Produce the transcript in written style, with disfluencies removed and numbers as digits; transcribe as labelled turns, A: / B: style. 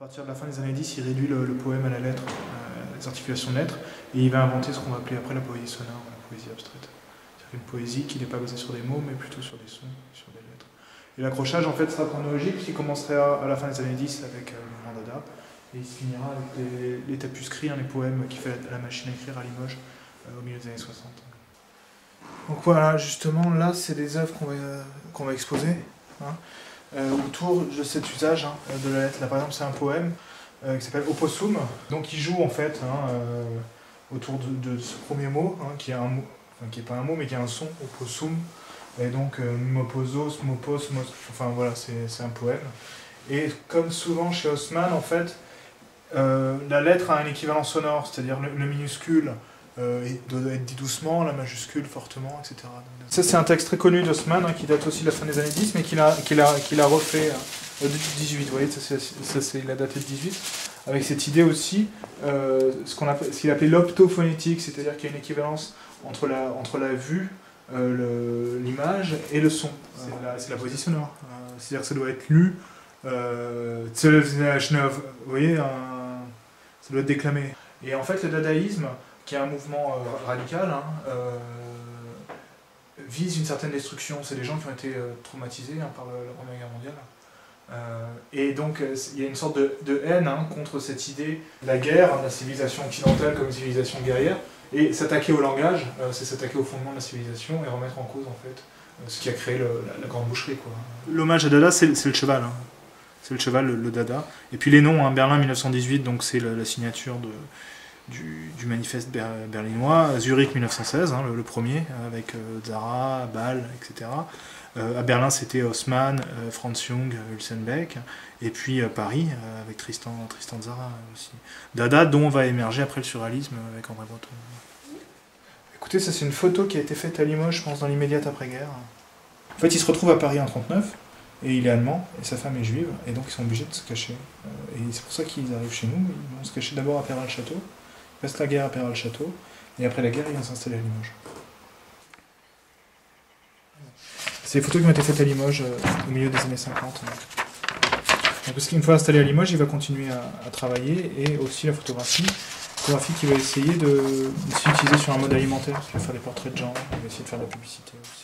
A: partir de la fin des années 10, il réduit le poème à la lettre, les articulations de lettres, et il va inventer ce qu'on va appeler après la poésie sonore, la poésie abstraite. C'est-à-dire une poésie qui n'est pas basée sur des mots, mais plutôt sur des sons, sur des lettres. Et l'accrochage, en fait, sera chronologique, puisqu'il commencerait à la fin des années 10 avec le mouvement Dada, et il se finira avec les tapuscrits, les poèmes qu'il fait à la machine à écrire à Limoges, au milieu des années 60. Donc voilà, justement, là, c'est des œuvres qu'on va exposer, hein, autour de cet usage de la lettre. Là, par exemple, c'est un poème qui s'appelle Opossum. Donc, il joue, en fait, autour de ce premier mot, qui est un mot, enfin, qui n'est pas un mot, mais qui a un son, Opossum. Et donc, Moposo, Smopos, enfin, voilà, c'est un poème. Et comme souvent chez Haussmann, en fait, la lettre a un équivalent sonore, c'est-à-dire le minuscule doit être dit doucement, la majuscule fortement, etc. Ça, c'est un texte très connu d'Haussmann, qui date aussi de la fin des années 10, mais qu'il a refait de 18, vous voyez, il a daté de 18, avec cette idée aussi, ce qu'il appelait l'optophonétique, c'est-à-dire qu'il y a une équivalence entre la vue, l'image et le son. C'est la poésie sonore. C'est-à-dire que ça doit être lu, vous voyez, ça doit être déclamé. Et en fait, le dadaïsme, qui est un mouvement radical, vise une certaine destruction. C'est des gens qui ont été traumatisés par la Première Guerre mondiale. Et donc, il y a une sorte de haine contre cette idée de la guerre, de la civilisation occidentale comme une civilisation guerrière. Et s'attaquer au langage, c'est s'attaquer au fondement de la civilisation et remettre en cause, en fait, ce qui a créé la grande boucherie, quoi. L'hommage à Dada, c'est le cheval. C'est le cheval, le Dada. Et puis les noms, Berlin 1918, donc c'est la signature du manifeste berlinois. Zurich 1916, le premier, avec Zara, Bâle, etc. À Berlin, c'était Haussmann, Franz Jung, Hülsenbeck. Et puis Paris, avec Tristan Tzara aussi. Dada, dont va émerger après le surréalisme avec André Breton. Écoutez, ça c'est une photo qui a été faite à Limoges, je pense, dans l'immédiate après-guerre. En fait, il se retrouve à Paris en 1939. Et il est allemand, et sa femme est juive, et donc ils sont obligés de se cacher. Et c'est pour ça qu'ils arrivent chez nous. Ils vont se cacher d'abord à Perral-Château, ils passent la guerre à Perral-Château, et après la guerre, ils vont s'installer à Limoges. C'est les photos qui ont été faites à Limoges au milieu des années 50. Donc, parce qu'une fois installé à Limoges, il va continuer à travailler, et aussi la photographie qu'il va essayer de s'utiliser sur un mode alimentaire, parce qu'il va faire des portraits de gens, il va essayer de faire de la publicité aussi.